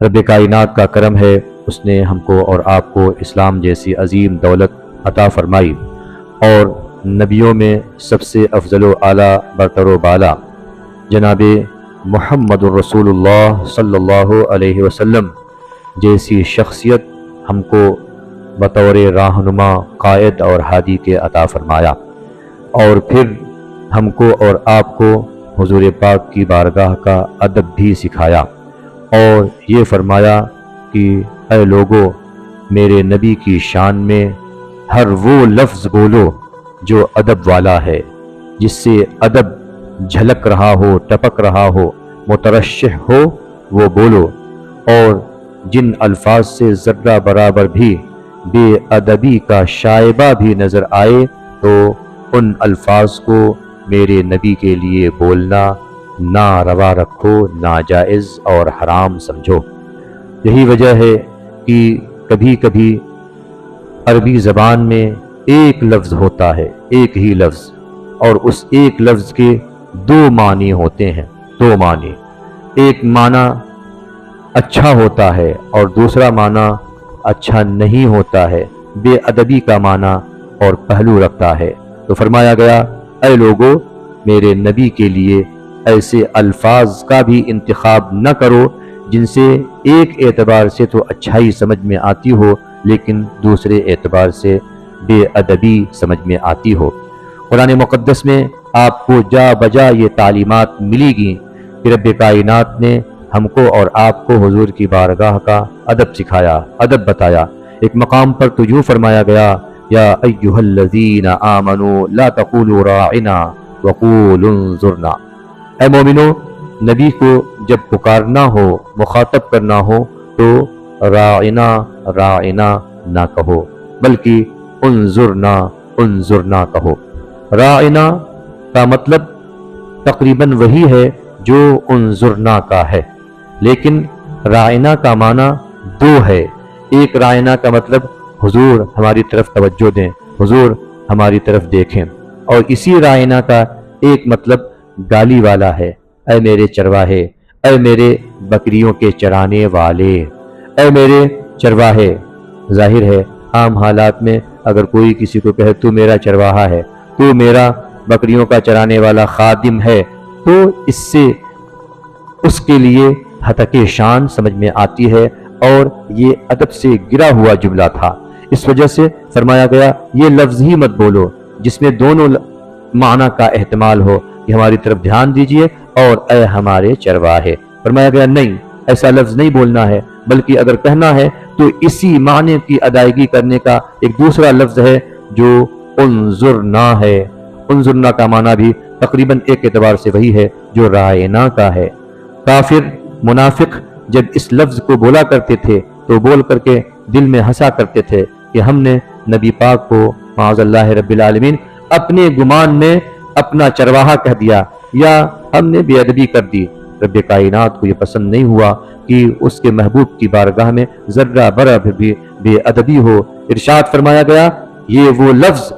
رب کائنات کا کرم ہے، اس نے ہم کو اور آپ کو اسلام جیسی عظیم دولت عطا فرمائی، اور نبیوں میں سب سے افضل و اعلیٰ برتر و بالا جناب محمد الرسول اللہ صلی اللہ علیہ وسلم جیسی شخصیت ہم کو بطور راہنما، قائد اور ہادی کے عطا فرمایا، اور پھر ہم کو اور آپ کو حضور پاک کی بارگاہ کا ادب بھی سکھایا، اور یہ فرمایا کہ اے لوگو، میرے نبی کی شان میں ہر وہ لفظ بولو جو ادب والا ہے، جس سے ادب جھلک رہا ہو، ٹپک رہا ہو، مترشح ہو، وہ بولو، اور جن الفاظ سے ذرہ برابر بھی بے ادبی کا شائبہ بھی نظر آئے تو ان الفاظ کو میرے نبی کے لیے بولنا ناروا رکھو، ناجائز اور حرام سمجھو۔ یہی وجہ ہے کہ کبھی کبھی عربی زبان میں ایک لفظ ہوتا ہے، ایک ہی لفظ، اور اس ایک لفظ کے دو معنی ہوتے ہیں، دو معنی، ایک معنی اچھا ہوتا ہے اور دوسرا معنی اچھا نہیں ہوتا ہے، بے ادبی کا معنی اور پہلو رکھتا ہے۔ تو فرمایا گیا اے لوگو، میرے نبی کے لیے ایسے الفاظ کا بھی انتخاب نہ کرو جن سے ایک اعتبار سے تو اچھائی سمجھ میں آتی ہو لیکن دوسرے اعتبار سے بے ادبی سمجھ میں آتی ہو۔ قرآن مقدس میں آپ کو جا بجا یہ تعلیمات ملی گی کہ رب کائنات نے ہم کو اور آپ کو حضور کی بارگاہ کا ادب سکھایا، ادب بتایا۔ ایک مقام پر تو یوں فرمایا گیا یا ایھا الذین آمنوا لا تقولوا راعنا وقولوا انظرنا، اے مومنو، نبی کو جب پکارنا ہو، مخاطب کرنا ہو تو راعنا راعنا نہ کہو بلکہ انظرنا انظرنا کہو۔ راعنا کا مطلب تقریباً وہی ہے جو انظرنا کا ہے، لیکن راعنا کا معنی دو ہے۔ ایک راعنا کا مطلب حضور ہماری طرف توجہ دیں، حضور ہماری طرف دیکھیں، اور اسی راعنا کا ایک مطلب گالی والا ہے، اے میرے چرواہے، اے میرے بکریوں کے چرانے والے، اے میرے چرواہے۔ ظاہر ہے عام حالات میں اگر کوئی کسی کو کہے تو میرا چرواہا ہے، تو میرا بکریوں کا چرانے والا خادم ہے، تو اس سے اس کے لیے ہتک شان سمجھ میں آتی ہے، اور یہ ادب سے گرا ہوا جملہ تھا۔ اس وجہ سے فرمایا گیا یہ لفظ ہی مت بولو جس میں دونوں معنی کا احتمال ہو کہ ہماری طرف دھیان دیجئے اور اے ہمارے چرواہے۔ فرمایا گیا نہیں، ایسا لفظ نہیں بولنا ہے، بلکہ اگر کہنا ہے تو اسی معنی کی ادائیگی کرنے کا ایک دوسرا لفظ ہے جو انظرنا ہے۔ انظرنا کا معنی بھی تقریباً ایک اعتبار سے وہی ہے جو رائنا کا ہے۔ کافر، منافق جب اس لفظ کو بولا کرتے تھے تو بول کر کے دل میں ہنسا کرتے تھے کہ ہم نے نبی پاک کو معاذ اللہ رب العالمین اپنے گمان میں اپنا چرواہا کہہ دیا یا ہم نے بے ادبی کر دی۔ رب کائنات کو یہ پسند نہیں ہوا کہ اس کے محبوب کی بارگاہ میں ذرہ برابر بھی بے ادبی ہو۔ ارشاد فرمایا گیا یہ وہ لفظ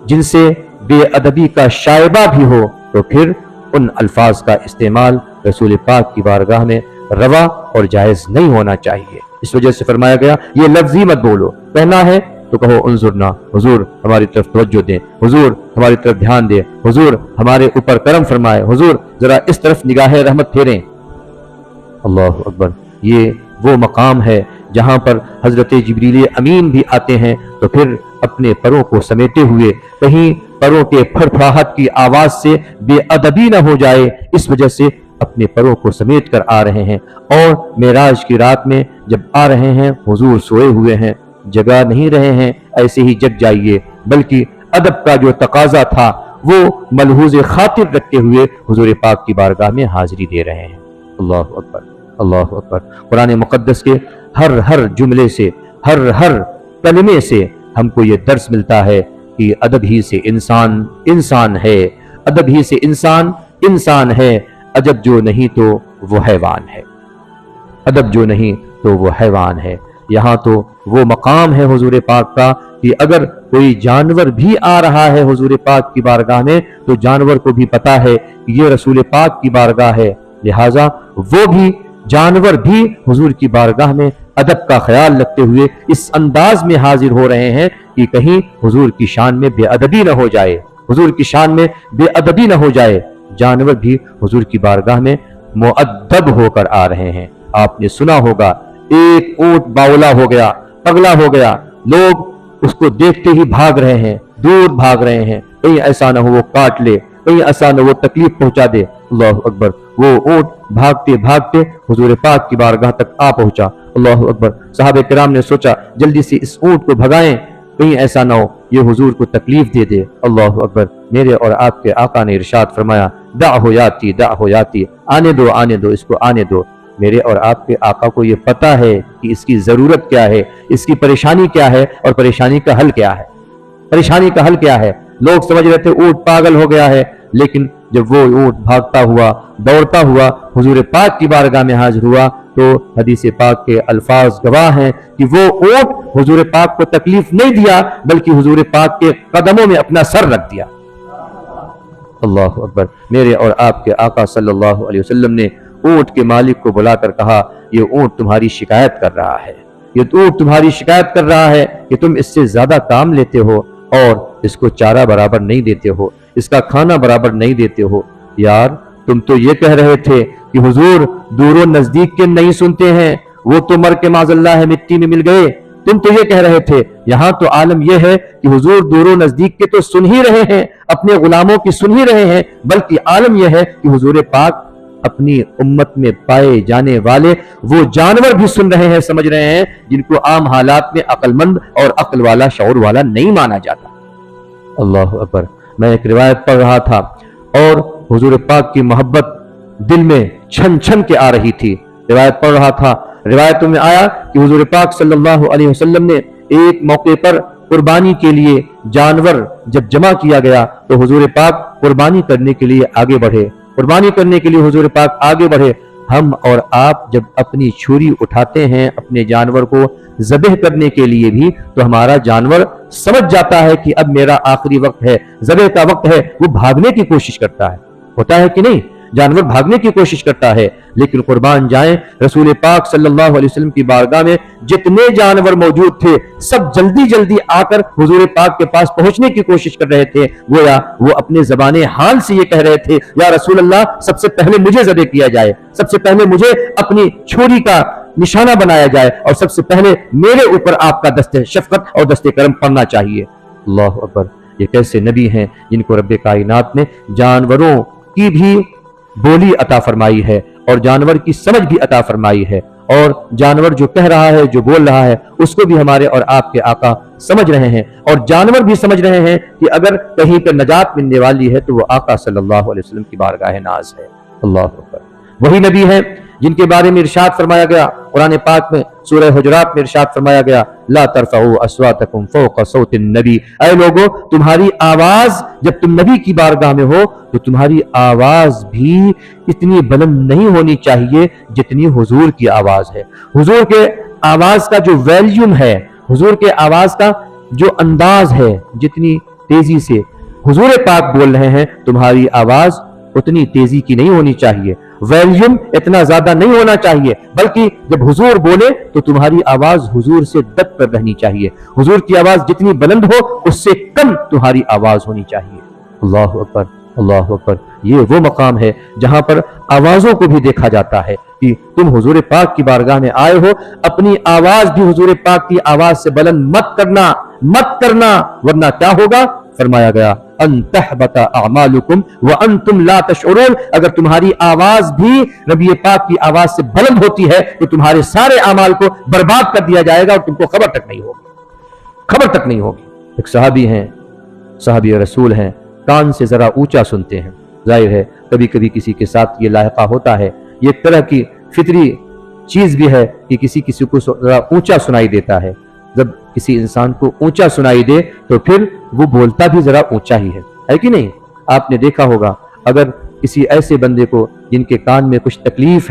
جن سے بے ادبی کا شائبہ بھی ہو تو پھر ان الفاظ کا استعمال رسول پاک کی بارگاہ میں روا اور جائز نہیں ہونا چاہیے۔ اس وجہ سے فرمایا گیا یہ لفظ ہی مت بولو، کہنا ہے تو کہو انظرنا، حضور ہماری طرف توجہ دیں، حضور ہماری طرف دھیان دیں، حضور ہمارے اوپر کرم فرمائے، حضور ذرا اس طرف نگاہ رحمت پھیریں۔ اللہ اکبر۔ یہ وہ مقام ہے جہاں پر حضرت جبریل امین بھی آتے ہیں تو پھر اپنے پروں کو سمیٹے ہوئے کہیں پروں کے پھڑپھڑاہٹ کی آواز سے بے ادبی نہ ہو جائے، اس وجہ سے اپنے پروں کو سمیٹ کر آ رہے ہیں، اور معراج کی رات میں جب آ رہے ہیں حضور سوئے ہوئے ہیں، جگا نہیں رہے ہیں ایسے ہی جگ جائیے، بلکہ ادب کا جو تقاضا تھا وہ ملحوظ خاطر رکھتے ہوئے حضور پاک کی بارگاہ میں حاضری دے رہے ہیں۔ اللہ اکبر، اللہ اکبر۔ قرآن مقدس کے ہر جملے سے، ہر کلمے سے ہم کو یہ درس ملتا ہے کہ ادب ہی سے انسان انسان ہے، ادب ہی سے انسان انسان ہے، ادب جو نہیں تو وہ حیوان ہے، ادب جو نہیں تو وہ حیوان ہے۔ یہاں تو وہ مقام ہے حضور پاک کا کہ اگر کوئی جانور بھی آ رہا ہے حضور پاک کی بارگاہ میں تو جانور کو بھی پتا ہے کہ یہ رسول پاک کی بارگاہ ہے، لہٰذا وہ بھی जानवर भी हुजूर की बारगाह में अदब का ख्याल रखते हुए इस अंदाज में हाजिर हो रहे हैं कि कहीं हुजूर की शान में बेअदबी न हो जाए, हुजूर की शान में बेअदबी न हो जाए। जानवर भी हुजूर की बारगाह में मुअद्दब होकर आ रहे हैं। आपने सुना होगा, एक ऊंट बावला हो गया, पगला हो गया, लोग उसको देखते ही भाग रहे हैं, दूर भाग रहे हैं, कहीं ऐसा न हो वो काट ले, कहीं ऐसा न वो तकलीफ पहुंचा दे। अल्लाह अकबर। वो ऊंट भागते भागते हुजूर पाक की बारगाह तक आ पहुंचा। अल्लाह अकबर। सहाबे किराम ने सोचा जल्दी से इस ऊंट को भगाएं, कहीं ऐसा ना हो ये हुजूर को तकलीफ दे दे। अल्लाह अकबर। मेरे और आपके आका ने इरशाद फरमाया, दा हो जाती, आने दो, इसको आने दो। मेरे और आपके आका को ये पता है कि इसकी जरूरत क्या है, इसकी परेशानी क्या है और परेशानी का हल क्या है। परेशानी का हल क्या है? लोग समझ रहे थे ऊंट पागल हो गया है, लेकिन जब वो ऊंट भागता हुआ, दौड़ता हुआ हुजूर पाक की बारगाह में हाजिर हुआ तो हदीस पाक के अल्फाज गवाह हैं कि वो ऊंट हुजूर पाक को तकलीफ नहीं दिया, बल्कि हुजूर पाक के कदमों में अपना सर रख दिया। अल्लाह अकबर। मेरे और आपके आका सल्लल्लाहु अलैहि वसल्लम ने ऊंट के मालिक को बुलाकर कहा, ये ऊंट तुम्हारी शिकायत कर रहा है, ये ऊंट तुम्हारी शिकायत कर रहा है कि तुम इससे ज्यादा काम लेते हो और इसको चारा बराबर नहीं देते हो, इसका खाना बराबर नहीं देते हो। यार तुम तो ये कह रहे थे कि हुजूर दूरों नजदीक के नहीं सुनते हैं, वो तो मर के माजल्ला है मिट्टी में मिल गए। तुम तो ये कह रहे थे। यहाँ तो आलम यह है कि हुजूर दूरों नजदीक के तो सुन ही रहे हैं, अपने गुलामों की सुन ही रहे हैं, बल्कि आलम यह है कि हुजूर पाक अपनी उम्मत में पाए जाने वाले वो जानवर भी सुन रहे हैं, समझ रहे हैं, जिनको आम हालात में अक्लमंद और अक्ल वाला, शऊर वाला नहीं माना जाता। अल्लाह अकबर। मैं एक रिवायत पढ़ रहा था और हुजूर पाक की मोहब्बत दिल में छन छन के आ रही थी। रिवायत पढ़ रहा था, रिवायतों में आया कि हुजूर पाक सल्लल्लाहु अलैहि वसल्लम ने एक मौके पर कुर्बानी के लिए जानवर जब जमा किया गया तो हुजूर पाक कुर्बानी करने के लिए आगे बढ़े, कुर्बानी करने के लिए हुजूर पाक आगे बढ़े। हम और आप जब अपनी छुरी उठाते हैं अपने जानवर को ज़बह करने के लिए भी, तो हमारा जानवर समझ जाता है कि अब मेरा आखिरी वक्त है, ज़बह का वक्त है, वो भागने की कोशिश करता है। होता है कि नहीं? जानवर भागने की कोशिश करता है। लेकिन कुर्बान जाएं, रसूल पाक सल्लल्लाहु अलैहि वसल्लम की बारगाह में जितने जानवर मौजूद थे सब जल्दी जल्दी आकर हुजूर पाक के पास पहुंचने की कोशिश कर रहे थे। गोया वो अपने ज़बाने हाल से ये कह रहे थे, या रसूल अल्लाह सबसे पहले मुझे ज़बह किया जाए, सबसे पहले मुझे अपनी छुरी का निशाना बनाया जाए और सबसे पहले मेरे ऊपर आपका दस्ते शफकत और दस्ते करम पड़ना चाहिए। अल्लाह अकबर। ये कैसे नबी हैं जिनको रब्बे कायनात ने जानवरों की भी बोली अता फरमाई है और जानवर की समझ भी अता फरमाई है, और जानवर जो कह रहा है, जो बोल रहा है, उसको भी हमारे और आपके आका समझ रहे हैं, और जानवर भी समझ रहे हैं कि अगर कहीं पर नजात मिलने वाली है तो वो आका सल्लल्लाहु अलैहि वसल्लम की बारगाह नाज है। अल्लाह अकबर। वही नबी है जिनके बारे में इरशाद फरमाया गया कुरान पाक में, सूरह हुजुरात में इरशाद फरमाया गया, ला तरफऊ अस्वातकुम फौका सौतिन नबी। ऐ लोगों, तुम्हारी आवाज जब तुम नबी की बारगाह में हो तो तुम्हारी आवाज भी इतनी बुलंद नहीं होनी चाहिए जितनी हुजूर की आवाज है। हुजूर के आवाज का जो वॉल्यूम है, हुजूर के आवाज का जो अंदाज है, जितनी तेजी से हुजूर पाक बोल रहे हैं, तुम्हारी आवाज उतनी तेजी की नहीं होनी चाहिए, वॉल्यूम इतना ज्यादा नहीं होना चाहिए, बल्कि जब हुजूर बोले तो तुम्हारी आवाज हुजूर से दब कर रहनी चाहिए। हुजूर की आवाज जितनी बुलंद हो उससे कम तुम्हारी आवाज होनी चाहिए। अल्लाह अकबर, अल्लाह अकबर। ये वो मकाम है जहां पर आवाजों को भी देखा जाता है कि तुम हुजूर पाक की बारगाह में आए हो, अपनी आवाज भी हुजूर पाक की आवाज से बुलंद मत करना, वरना क्या होगा? फरमाया गया, अंतहबता अमालुकुम व अंतुम ला तशउरून। अगर तुम्हारी आवाज भी नबी पाक की आवाज से बुलंद होती है तो तुम्हारे सारे अमाल को बर्बाद कर दिया जाएगा और तुमको खबर तक नहीं होगी। एक सहाबी हैं, सहाबी रसूल हैं, कान से जरा ऊंचा सुनते हैं। जाहिर है कभी कभी किसी के साथ ये लायका होता है, ये एक तरह की फितरी चीज भी है कि किसी को जरा ऊंचा सुनाई देता है। जब किसी इंसान को ऊंचा सुनाई दे तो फिर वो बोलता भी जरा ऊंचा ही है कि नहीं? आपने देखा होगा, अगर किसी ऐसे बंदे को जिनके कान में कुछ तकलीफ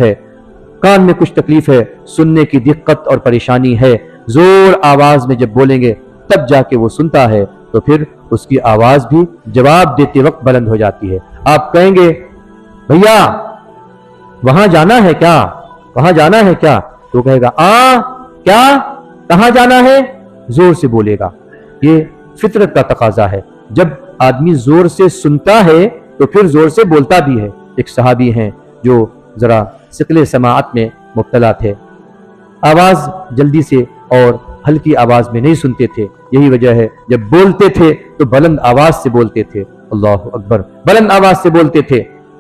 है, सुनने की दिक्कत और परेशानी है, जोर आवाज में जब बोलेंगे तब जाके वो सुनता है, तो फिर उसकी आवाज भी जवाब देते वक्त बुलंद हो जाती है। आप कहेंगे, भैया वहां जाना है क्या? कहाँ जाना है क्या? तो कहेगा क्या, कहाँ जाना है? जोर से बोलेगा। ये फितरत का तकाजा है। जब आदमी जोर से सुनता है तो फिर जोर से बोलता भी है। एक सहाबी हैं जो जरा सिकले समाअत में मुब्तला थे, आवाज जल्दी से और हल्की आवाज में नहीं सुनते थे। यही वजह है जब बोलते थे तो बुलंद आवाज से बोलते थे। अल्लाह अकबर, बुलंद आवाज से बोलते थे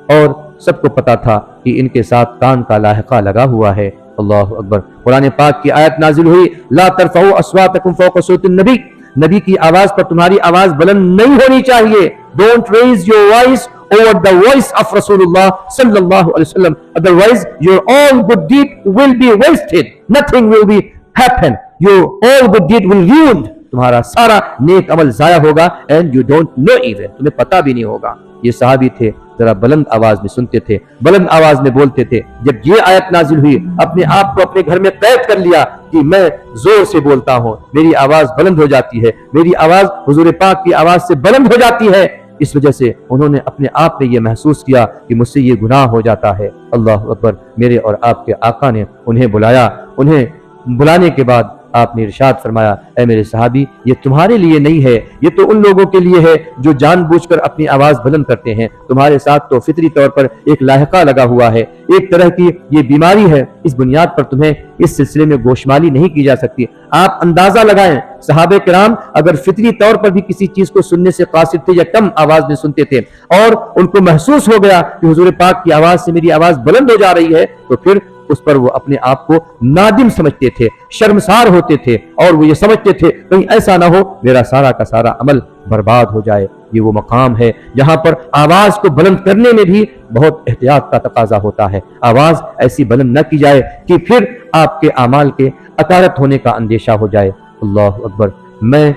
और सबको पता था कि इनके साथ कान का लाहिका लगा हुआ है। अल्लाह अकबर। कुरान पाक की आयत नाजिल हुई, ला तरफऊ अस्वातकुम फौका सौतिन नबी, नबी की आवाज पर तुम्हारी आवाज बुलंद नहीं होनी चाहिए। Don't raise your voice over the voice of Rasulullah sallallahu alaihi wasallam, otherwise your all good deed will be wasted, nothing will be happen, your all good deed will ruined, तुम्हारा सारा नेक अमल जाया होगा and you don't know even, तुम्हें पता भी नहीं होगा। ये सहाबी थे, जरा बुलंद आवाज में सुनते थे, बुलंद आवाज में बोलते थे। जब ये आयत नाजिल हुई, अपने आप को अपने घर में कैद कर लिया कि मैं जोर से बोलता हूँ, मेरी आवाज बुलंद हो जाती है, मेरी आवाज हुजूर पाक की आवाज से बुलंद हो जाती है। इस वजह से उन्होंने अपने आप में ये महसूस किया कि मुझसे ये गुनाह हो जाता है। अल्लाह अकबर। मेरे और आपके आका ने उन्हें बुलाया। उन्हें बुलाने के बाद आपने इरशाद फरमाया, ऐ मेरे सहाबी, ये तुम्हारे लिए नहीं है, ये तो उन लोगों के लिए है जो जानबूझकर अपनी आवाज बुलंद करते हैं। तुम्हारे साथ तो फितरी तौर पर एक लाहिका लगा हुआ है, एक तरह की ये बीमारी है। इस बुनियाद पर तुम्हें इस सिलसिले में गोशमाली नहीं की जा सकती। आप अंदाजा लगाएं, सहाबे किराम अगर फितरी तौर पर भी किसी चीज को सुनने से कासिर थे या कम आवाज में सुनते थे और उनको महसूस हो गया कि हुजूर पाक की आवाज से मेरी आवाज बुलंद हो जा रही है, तो फिर उस पर वो अपने आप को नादिम समझते थे, शर्मसार होते थे और वो ये समझते थे कहीं ऐसा ना हो मेरा सारा का सारा अमल बर्बाद हो जाए। ये वो मकाम है जहां पर आवाज को बुलंद करने में भी बहुत एहतियात का तकाजा होता है। आवाज ऐसी बुलंद न की जाए कि फिर आपके अमाल के अतारत होने का अंदेशा हो जाए। अल्लाह अकबर। मैं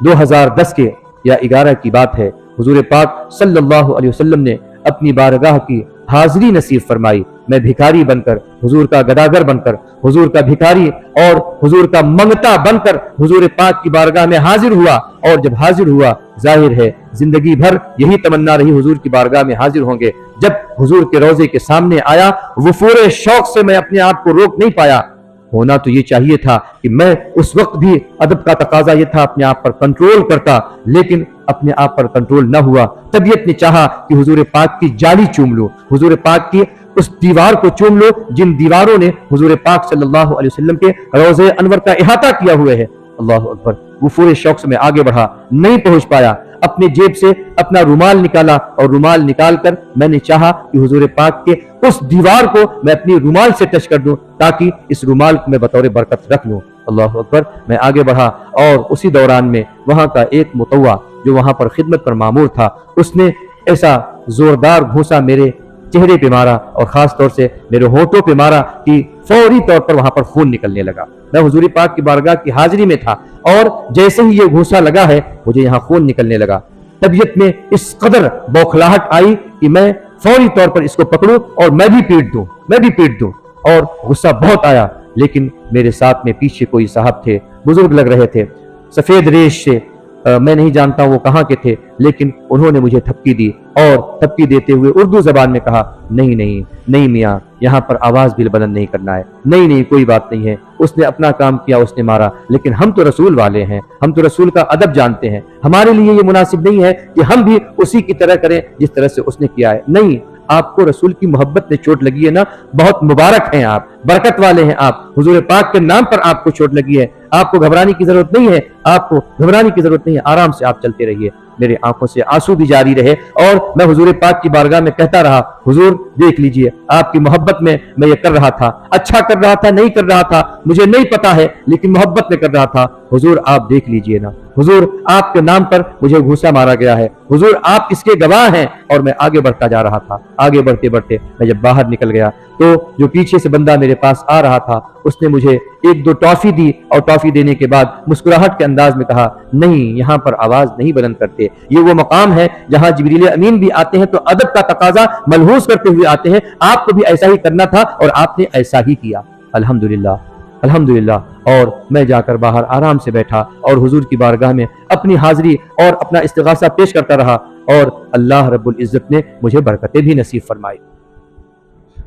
2010 के या 11 की बात है, हुजूर पाक सल्लल्लाहु अलैहि वसल्लम ने अपनी बारगाह की हाजिरी नसीब फरमाई। मैं भिखारी बनकर, हुजूर का गदागर बनकर, हुजूर का भिखारी और हुजूर का मंगता बनकर हुजूर पाक की बारगाह में हाजिर हुआ। और जब हाजिर हुआ, जाहिर है जिंदगी भर यही तमन्ना रही हुजूर की बारगाह में हाजिर होंगे। जब हुजूर के रोजे के सामने आया, वो पूरे शौक से मैं अपने आप को रोक नहीं पाया। होना तो ये चाहिए था कि मैं उस वक्त भी, अदब का तकाजा ये था, अपने आप पर कंट्रोल करता, लेकिन अपने आप पर कंट्रोल न हुआ। तबीयत ने चाहा कि हुजूर पाक की जाली चूम लूं, हुजूर पाक की उस दीवार को चूम लो जिन दीवारों ने हुजूर पाक सल्लल्लाहु अलैहि वसल्लम के रोज़े अनवर का इहाता किया हुआ है। अल्लाह अकबर। वो पूरे शौक से मैं आगे बढ़ा, नहीं पहुंच पाया। अपने जेब से अपना रुमाल निकाला और रुमाल निकालकर मैंने चाहा कि हुजूर पाक के उस दीवार को मैं अपनी रुमाल से टच कर दूं ताकि इस रुमाल को मैं बतौर बरकत रख लूं। अल्लाह अकबर। मैं आगे बढ़ा और उसी दौरान में वहां का एक मुतव्वा जो वहां पर खिदमत पर मामूर था, उसने ऐसा जोरदार घूंसा मेरे चेहरे पे मारा और खास तौर से मेरे होठों पे मारा कि फौरी तौर पर वहां पर खून निकलने लगा। मैं हुजूर पाक की बारगाह की हाजिरी में था और जैसे ही ये घूंसा लगा है, मुझे यहाँ खून निकलने लगा। तबीयत में इस कदर बौखलाहट आई कि मैं फौरी तौर पर इसको पकड़ूं और मैं भी पीट दूं और गुस्सा बहुत आया। लेकिन मेरे साथ में पीछे कोई साहब थे, बुजुर्ग लग रहे थे, सफेद रेश से, मैं नहीं जानता वो कहाँ के थे, लेकिन उन्होंने मुझे थपकी दी और थपकी देते हुए उर्दू जबान में कहा, नहीं मियाँ, यहाँ पर आवाज भी बुलंद नहीं करना है। नहीं कोई बात नहीं है, उसने अपना काम किया, उसने मारा, लेकिन हम तो रसूल वाले हैं, हम तो रसूल का अदब जानते हैं, हमारे लिए ये मुनासिब नहीं है कि हम भी उसी की तरह करें जिस तरह से उसने किया है। नहीं, आपको रसूल की मोहब्बत में चोट लगी है ना, बहुत मुबारक हैं आप, बरकत वाले हैं आप, हुजूर पाक के नाम पर आपको चोट लगी है, आपको घबराने की जरूरत नहीं है, आपको घबराने की जरूरत नहीं है, आराम से आप चलते रहिए। मेरे आंखों से आंसू भी जारी रहे और मैं हुजूर पाक की बारगाह में कहता रहा, हुजूर देख लीजिए, आपकी मोहब्बत में मैं ये कर रहा था, अच्छा कर रहा था, नहीं कर रहा था मुझे नहीं पता है, लेकिन मोहब्बत में कर रहा था। हुजूर आप देख लीजिए ना, हुजूर आपके नाम पर मुझे घूंसा मारा गया है, हुजूर आप इसके गवाह हैं। और मैं आगे बढ़ता जा रहा था। आगे बढ़ते बढ़ते मैं जब बाहर निकल गया तो जो पीछे से बंदा मेरे पास आ रहा था, उसने मुझे 1-2 टॉफी दी और टॉफी देने के बाद मुस्कुराहट के अंदाज में कहा, नहीं, यहाँ पर आवाज नहीं बुलंद करते, ये वो मकाम है जहाँ जिब्रील अमीन भी आते हैं तो अदब का तकाजा मलहूस करते हुए आते हैं। आपको भी ऐसा ही करना था और आपने ऐसा ही किया। अल्हम्दुलिल्लाह, अल्हम्दुलिल्लाह। और मैं जाकर बाहर आराम से बैठा और हुजूर की बारगाह में अपनी हाजिरी और अपना इस्तिगासा पेश करता रहा और अल्लाह रब्बुल इज्जत ने मुझे बरकतें भी नसीब फरमाई।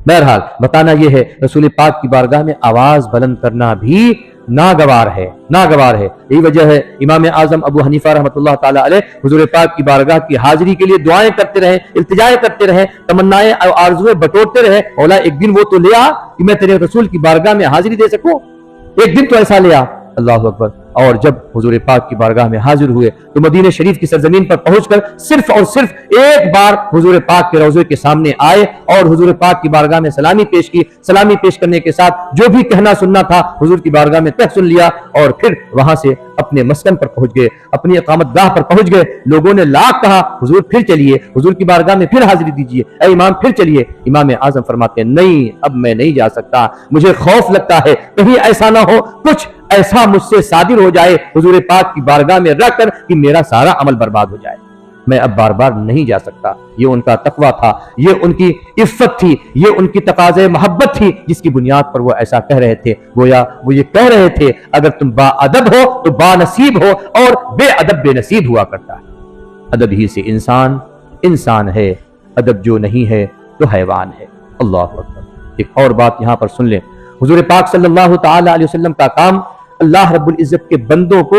बहरहाल बताना यह है, रसूल पाक की बारगाह में आवाज बुलंद करना भी नागवार है, नागवार है। यही वजह है इमाम आजम अबू हनीफा रहमतुल्लाह ताला अलैह हुजूर पाक की बारगाह की हाजिरी के लिए दुआएं करते रहे, इल्तिजाएं करते रहे, तमन्नाएं और आरज़ुएं बटोरते रहे। मौला एक दिन वो तो ले आ कि मैं तेरे रसूल की बारगाह में हाजिरी दे सकूं, एक दिन तो ऐसा ले आ। अल्लाहु अकबर। और जब हुजूर पाक की बारगाह में हाजिर हुए तो मदीने शरीफ की सरजमीन पर पहुंचकर सिर्फ और सिर्फ एक बार हुजूर पाक के रोज़े के सामने आए और हुजूर पाक की बारगाह में सलामी पेश की। सलामी पेश करने के साथ जो भी कहना सुनना था हुजूर की बारगाह में कह सुन लिया और फिर वहां से अपने मस्कन पर पहुंच गए, अपनी इकामतगाह पर पहुंच गए। लोगों ने लाख कहा हुजूर फिर चलिए, हुजूर की बारगाह में फिर हाजिरी दीजिए, ऐ इमाम फिर चलिए। इमाम आजम फरमाते हैं नहीं, अब मैं नहीं जा सकता, मुझे खौफ लगता है कहीं ऐसा ना हो कुछ ऐसा मुझसे सादिर हो जाए हुजूर पाक की बारगाह में रखकर कि मेरा सारा अमल बर्बाद हो जाए। मैं अब बार बार नहीं जा सकता। ये उनका तकवा था, ये उनकी इफ्फत थी, ये उनकी तकाज़े मोहब्बत थी जिसकी बुनियाद पर वो ऐसा कह रहे थे। गोया वो ये कह रहे थे अगर तुम बाअदब हो तो बानसीब हो और बेअदब बेनसीब हुआ करता है। अदब ही से इंसान इंसान है, अदब जो नहीं है तो हैवान है। अल्लाह अकबर। एक और बात यहां पर सुन लें, हुजूर पाक सल्लल्लाहु तआला अलैहि वसल्लम का काम अल्लाह रब्बुल इज्जत के बंदों को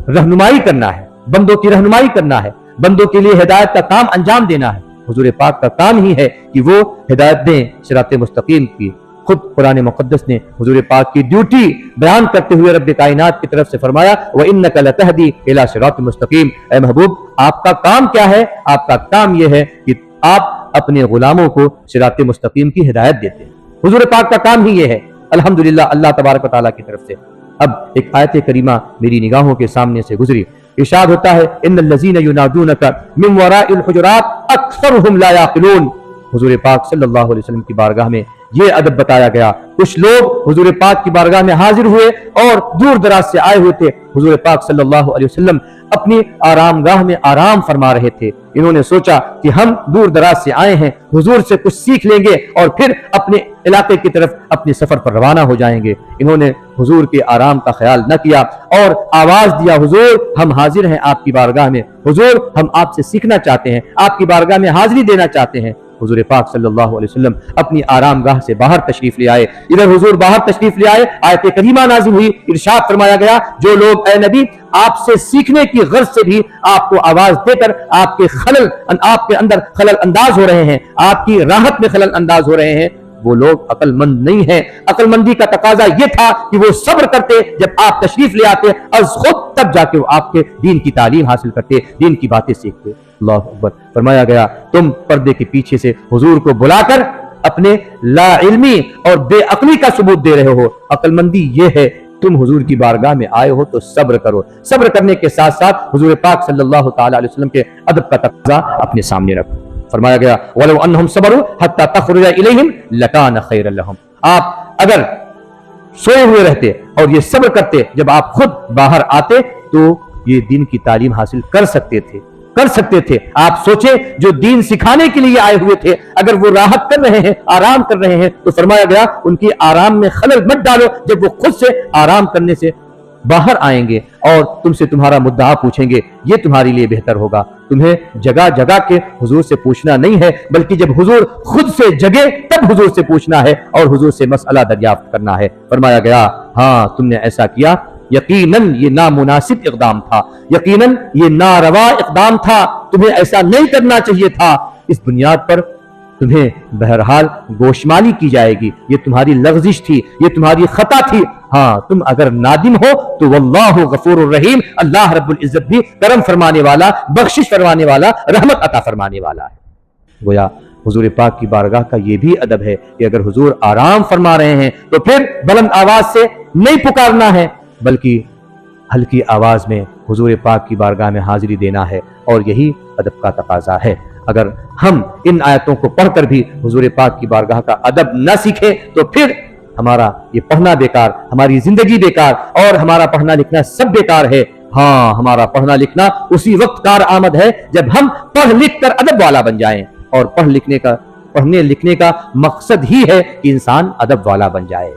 रहनुमाई करना है, बंदों की रहनुमाई करना है, बंदों के लिए हिदायत का काम अंजाम देना है। हुजूर पाक का काम ही है कि वो हिदायत दें सिराते मुस्तकीम की। खुद कुरान मुक़द्दस ने हुजूर पाक की ड्यूटी बयान करते हुए रब्बे कायनात की तरफ से फरमाया व इन्नका लतहदी इला सिरातिल मुस्तकीम। ऐ महबूब आपका काम क्या है? आपका काम यह है कि आप अपने गुलामों को सिराते मुस्तकीम की हिदायत देते हैं। हुजूर पाक का काम ही यह है। अल्हम्दुलिल्लाह अल्लाह तबारक व तआला की तरफ से। अब एक आयत करीमा मेरी निगाहों के सामने से गुजरी। इरशाद होता है इन्नल लज़ीना युनादूनका मिन वराइल हुजुरात अक्सरुहुम ला याक़िलून। हुजूर पाक सल्लल्लाहु अलैहि वसल्लम की बारगाह में ये अदब बताया गया। कुछ लोग हुजूर पाक की बारगाह में हाजिर हुए और दूर दराज से आए हुए थे। हुजूर पाक सल्लल्लाहु अलैहि वसल्लम अपनी आरामगाह में आराम फरमा रहे थे। इन्होंने सोचा कि हम दूर दराज से आए हैं, हुजूर से कुछ सीख लेंगे और फिर अपने इलाके की तरफ अपने सफर पर रवाना हो जाएंगे। इन्होंने हुजूर के आराम का ख्याल न किया और आवाज दिया हुजूर हम हाजिर हैं आपकी बारगाह में, हुजूर हम आपसे सीखना चाहते हैं, आपकी बारगाह में हाजिरी देना चाहते हैं। हुजूर पाक सल्लल्लाहु अलैहि वसल्लम अपनी आरामगाह से बाहर तशरीफ ले आए। इधर हुजूर बाहर तशरीफ ले आए, आयत करीमा नाज़िल हुई। इरशाद फरमाया गया जो लोग ऐ नबी आपसे सीखने की गर्ज से भी आपको आवाज देकर आपके अंदर खलल अंदाज हो रहे हैं, आपकी राहत में खलल अंदाज हो रहे हैं, वो लोग अक्लमंद नहीं है। अक्लमंदी का तकाजा ये था कि वो सब्र करते जब आप तशरीफ ले आते और खुद तब जाके वो आपके दीन की तालीम हासिल करते, दीन की बातें सीखते। अल्लाह अकबर। फरमाया गया तुम पर्दे के पीछे से हुजूर को बुलाकर अपने ला इल्मी और बेअक्ली का सबूत दे रहे हो। अक्लमंदी ये है तुम हुजूर की बारगाह में आए हो तो सब्र करो। सब्र करने के साथ साथ हुजूर पाक सल्लल्लाहु तआला अलैहि वसल्लम के अदब का तकाजा अपने सामने रखो। फरमाया गया वलौ अन्नहुम सबरू हत्ता तखरुजा इलैहिम लकान खैरन लहुम। आप अगर सोए हुए रहते और ये सब्र करते, जब आप खुद बाहर आते तो ये दीन की तालीम हासिल कर सकते थे। आप सोचे जो दीन सिखाने के लिए आए हुए थे अगर वो राहत कर रहे हैं, आराम कर रहे हैं, तो फरमाया गया उनकी आराम में खलल मत डालो। जब वो खुद से आराम करने से बाहर आएंगे और तुमसे तुम्हारा मुद्दा पूछेंगे, ये तुम्हारे लिए बेहतर होगा। तुम्हें जगह जगह के हुजूर से पूछना नहीं है, बल्कि जब हुजूर खुद से जगे तब हुजूर से पूछना है और हुजूर से मसला दरियाफ्त करना है। फरमाया गया हाँ तुमने ऐसा किया, यकीनन ये नामुनासिब इक़दाम था, यकीनन ये नारवा इक़दाम था, तुम्हें ऐसा नहीं करना चाहिए था। इस बुनियाद पर तुम्हें बहरहाल गोशमाली की जाएगी। ये तुम्हारी लग़ज़िश थी, ये तुम्हारी खता थी। हाँ तुम अगर नादिम हो तो वल्लाहु गफूरुर रहीम, अल्लाह रब्बुल इज्जत भी करम फरमाने वाला, बख्शिश फरमाने वाला, रहमत अता फरमाने वाला है। गोया हुजूर पाक की बारगाह का ये भी अदब है कि अगर हुजूर आराम फरमा रहे हैं तो फिर बुलंद आवाज से नहीं पुकारना है, बल्कि हल्की आवाज में हुजूर पाक की बारगाह में हाजिरी देना है। और यही अदब का तकाजा है। अगर हम इन आयतों को पढ़कर भी हुजूर पाक की बारगाह का अदब न सीखें तो फिर हमारा ये पढ़ना बेकार, हमारी जिंदगी बेकार और हमारा पढ़ना लिखना सब बेकार है। हाँ हमारा पढ़ना लिखना उसी वक्त कार आमद है जब हम पढ़ लिख कर अदब वाला बन जाएं। और पढ़ने लिखने का मकसद ही है कि इंसान अदब वाला बन जाए।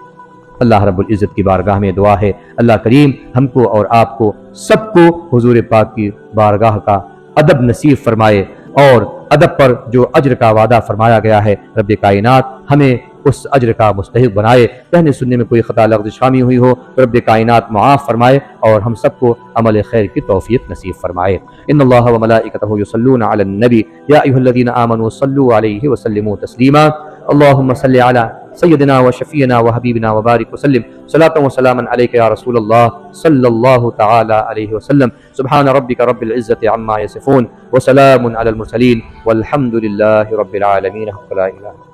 अल्लाह रब्बुल इज्जत की बारगाह में दुआ है अल्लाह करीम हमको और आपको सबको हुजूर पाक की बारगाह का अदब नसीब फरमाए और अदब पर जो अज्र का वादा फरमाया गया है रब्बे कायनात हमें اس اجر کا مستحق بنائے۔ کہنے سننے میں کوئی خطا لغزش خامی ہوئی ہو تو رب کائنات معاف فرمائے اور ہم سب کو عمل خیر کی توفیق نصیب فرمائے۔ ان اللہ و ملائکتہ یصلون علی النبی یا ایھا الذین آمنوا صلوا علیہ وسلموا تسلیما۔ اللهم صل على سيدنا وشفينا وحبيبنا وبارك وسلم صلاة وسلاما عليك يا رسول الله صلى الله تعالى عليه وسلم۔ سبحان ربك رب العزة عما يصفون وسلام على المرسلين والحمد لله رب العالمين۔ لا إله